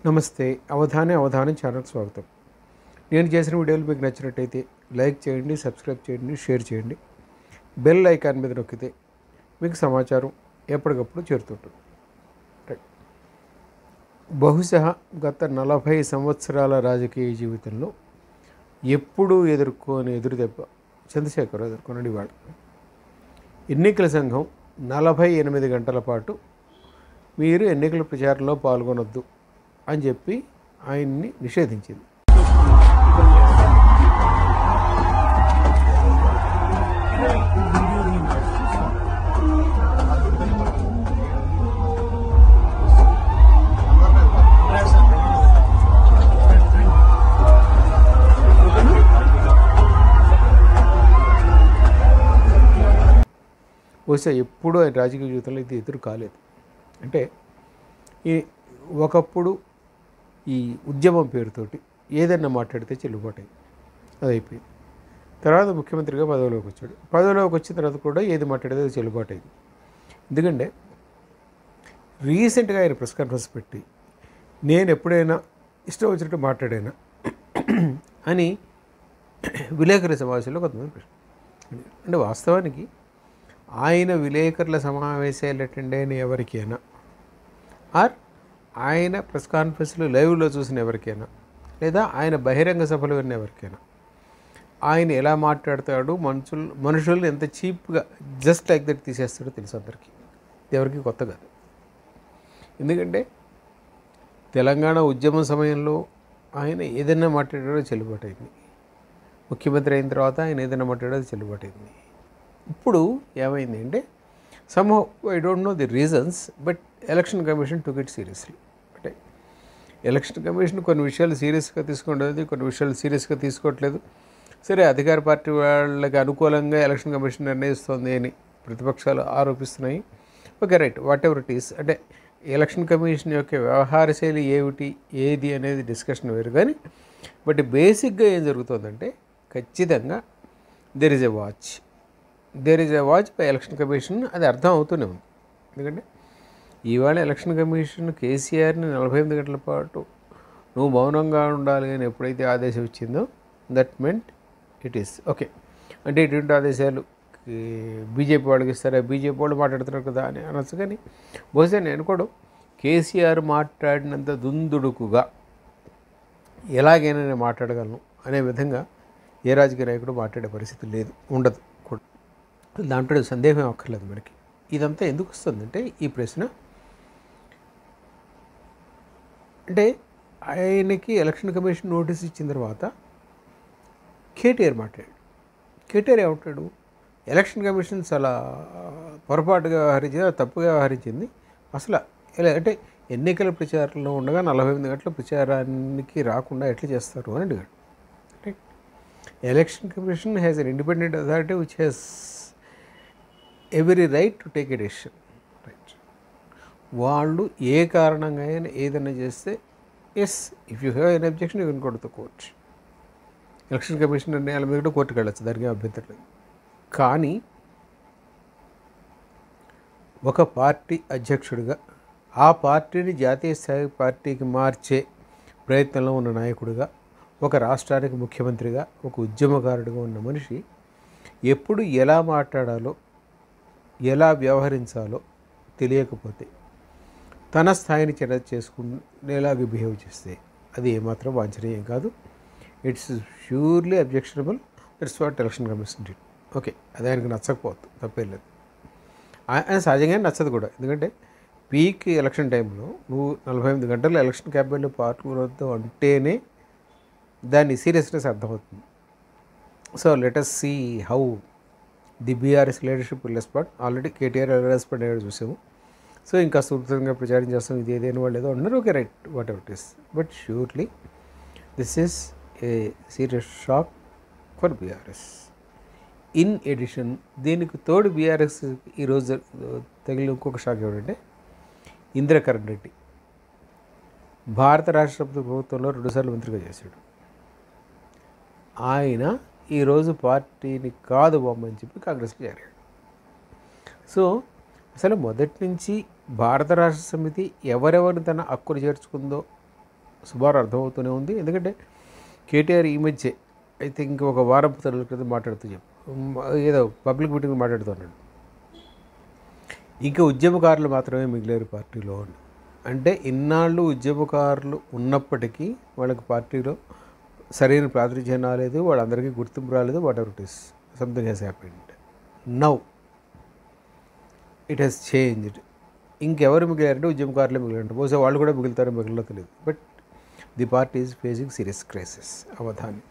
నమస్తే. అవధానం ఛానల్కి స్వాగతం. నేను చేసిన వీడియోలు మీకు నచ్చినట్టయితే లైక్ చేయండి, సబ్స్క్రైబ్ చేయండి, షేర్ చేయండి. బెల్ ఐకాన్ మీద నొక్కితే మీకు సమాచారం ఎప్పటికప్పుడు చేరుతుంటుంది. బహుశా గత 40 సంవత్సరాల రాజకీయ జీవితంలో ఎప్పుడూ ఎదుర్కోని ఎదురుదెబ్బ చంద్రశేఖర్ ఎదుర్కొన్నాడు. ఇవాళ ఎన్నికల సంఘం 48 గంటల పాటు మీరు ఎన్నికల ప్రచారంలో పాల్గొనొద్దు అని చెప్పి ఆయన్ని నిషేధించింది. బహుశా ఎప్పుడూ ఆయన రాజకీయ జీవితంలో ఇది ఎదురు కాలేదు. అంటే ఒకప్పుడు ఈ ఉద్యమం పేరుతోటి ఏదన్నా మాట్లాడితే చెల్లుబాటు అది అయిపోయింది. తర్వాత ముఖ్యమంత్రిగా పదవిలోకి వచ్చాడు. పదవిలోకి వచ్చిన తర్వాత కూడా ఏది మాట్లాడితే అది చెల్లుబాటు అయింది. ఎందుకంటే రీసెంట్గా ఆయన ప్రెస్ కాన్ఫరెన్స్ పెట్టి నేను ఎప్పుడైనా ఇష్టం వచ్చినట్టు మాట్లాడానా అని విలేకరుల సమావేశంలో కొంతమంది ప్రశ్న. అంటే వాస్తవానికి ఆయన విలేకరుల సమావేశాలు అటెండ్ అయిన ఎవరికైనా ఆర్ ఆయన ప్రెస్ కాన్ఫరెన్స్లో లైవ్లో చూసిన ఎవరికైనా లేదా ఆయన బహిరంగ సభలు విన్న ఎవరికైనా ఆయన ఎలా మాట్లాడతాడు, మనుషుల్ని ఎంత చీప్గా జస్ట్ లైక్ దట్ తీసేస్తాడో తెలుసు అందరికీ. ఎవరికి కొత్త కాదు. ఎందుకంటే తెలంగాణ ఉద్యమం సమయంలో ఆయన ఏదైనా మాట్లాడాడో చెల్లుబాటు అయింది. ముఖ్యమంత్రి అయిన తర్వాత ఆయన ఏదైనా మాట్లాడాడో చెల్లుబాటు అయింది. ఇప్పుడు ఏమైంది అంటే somehow I don't know the reasons, but election commission took it seriously. అంటే ఎలక్షన్ కమిషన్ కొన్ని విషయాలు సీరియస్గా తీసుకుంటుంది, కొన్ని విషయాలు సీరియస్గా తీసుకోవట్లేదు. సరే, అధికార పార్టీ వాళ్ళకి అనుకూలంగా ఎలక్షన్ కమిషన్ నిర్ణయిస్తుంది అని ప్రతిపక్షాలు ఆరోపిస్తున్నాయి. Okay, right, whatever it is. అంటే ఎలక్షన్ కమిషన్ యొక్క వ్యవహార శైలి ఏది అనేది డిస్కషన్ వేరు. కానీ బట్ బేసిక్గా ఏం జరుగుతుందంటే ఖచ్చితంగా there is a watch by election commission. అది అర్థం అవుతూనే ఉంది. ఎందుకంటే ఇవాళ ఎలక్షన్ కమిషన్ కేసీఆర్ని 48 గంటల పాటు నువ్వు మౌనంగా ఉండాలి అని ఎప్పుడైతే ఆదేశం ఇచ్చిందో that meant it is okay. అంటే ఇటువంటి ఆదేశాలు బీజేపీ వాళ్ళకి ఇస్తారా, బీజేపీ వాళ్ళు మాట్లాడుతున్నారు కదా అని అనొచ్చు. కానీ బహుశా నేను కూడా కేసీఆర్ మాట్లాడినంత దుందుడుకుగా ఎలాగైనా నేను మాట్లాడగలను అనే విధంగా ఏ రాజకీయ నాయకుడు మాట్లాడే పరిస్థితి లేదు, ఉండదు కూడా. దాంట్లో సందేహం అక్కర్లేదు మనకి. ఇదంతా ఎందుకు వస్తుందంటే ఈ ప్రశ్న, అంటే ఆయనకి ఎలక్షన్ కమిషన్ నోటీస్ ఇచ్చిన తర్వాత కేటీఆర్ మాట్లాడాడు. కేటీఆర్ ఏమంటాడు, ఎలక్షన్ కమిషన్ చాలా పొరపాటుగా వ్యవహరించింది, తప్పుగా వ్యవహరించింది. అసలు ఎలా అంటే ఎన్నికల ప్రచారంలో ఉండగా 48 గంటల ప్రచారానికి రాకుండా ఎట్లా చేస్తారు అని అడిగాడు. Election commission has an independent authority which has every right to take a decision. Right, వాళ్ళు ఏ కారణంగా అయినా ఏదైనా చేస్తే yes, if you have an objection you can go to the court. Election commission నిర్ణయాల మీద కూడా కోర్టుకు వెళ్ళచ్చు, దానికి అభ్యంతరం లేదు. కానీ ఒక పార్టీ అధ్యక్షుడిగా ఆ పార్టీని జాతీయ స్థాయి పార్టీకి మార్చే ప్రయత్నంలో ఉన్న నాయకుడిగా, ఒక రాష్ట్రానికి ముఖ్యమంత్రిగా, ఒక ఉద్యమకారుడిగా ఉన్న మనిషి ఎప్పుడు ఎలా మాట్లాడాలో ఎలా వ్యవహరించాలో తెలియకపోతే తన స్థాయిని చెడ చేసుకునేలాగా బిహేవ్ చేస్తే అది ఏమాత్రం వాంఛనీయం కాదు. It's purely objectionable. That's what election commission did. Okay, అది ఆయనకు నచ్చకపోవద్దు, తప్పేం లేదు. ఆయన సహజంగానే నచ్చదు కూడా. ఎందుకంటే పీక్ ఎలక్షన్ టైంలో నువ్వు 48 గంటలు ఎలక్షన్ క్యాంపెయిన్లో పాల్గొనొద్దు అంటేనే దాని సీరియస్నెస్ అర్థమవుతుంది. So let us see how the BRS leadership will respond. Already KTR ఎలా రెస్పాండ్ అయ్యాడో చూసాము. సో ఇంకా సుదృఢంగా ప్రచారం చేస్తాం, ఇది ఏదైనా వాళ్ళు ఏదో అన్నారు. Okay, right, whatever it is. But surely this is a serious shock for BRS. In addition దీనికి తోడు బీఆర్ఎస్ ఈరోజు తగిలిన ఇంకొక షాక్ ఏమిటంటే ఇంద్రకరణ్ రెడ్డి భారత రాష్ట్రపతి ప్రభుత్వంలో 2 సార్లు మంత్రిగా చేశాడు. ఆయన ఈరోజు పార్టీని కాదు బొమ్మని చెప్పి కాంగ్రెస్కి చేరాడు. సో అసలు మొదటి నుంచి భారత రాష్ట్ర సమితి ఎవరెవరిని తన హక్కును చేర్చుకుందో సుమారు అర్థమవుతూనే ఉంది. ఎందుకంటే కేటీఆర్ ఈ మధ్య ఐ థింక్ ఒక వారం తరుల క్రితం మాట్లాడుతూ ఏదో పబ్లిక్ మీటింగ్ మాట్లాడుతున్నాడు, ఇంకా ఉద్యమకారులు మాత్రమే మిగిలేరు పార్టీలో అని. అంటే ఇన్నాళ్ళు ఉద్యమకారులు ఉన్నప్పటికీ వాళ్ళకి పార్టీలో సరైన ప్రాతినిధ్యం రాలేదు, వాళ్ళందరికీ గుర్తింపు రాలేదు, whatever it is, something has happened. Now it has changed. ఇంకెవరు మిగిలారంటే ఉద్యమకారులే మిగిలారంటే, బహుశా వాళ్ళు కూడా మిగులుతారో మిగిలిలో తెలియదు. But the party is facing serious crisis. Avadhani.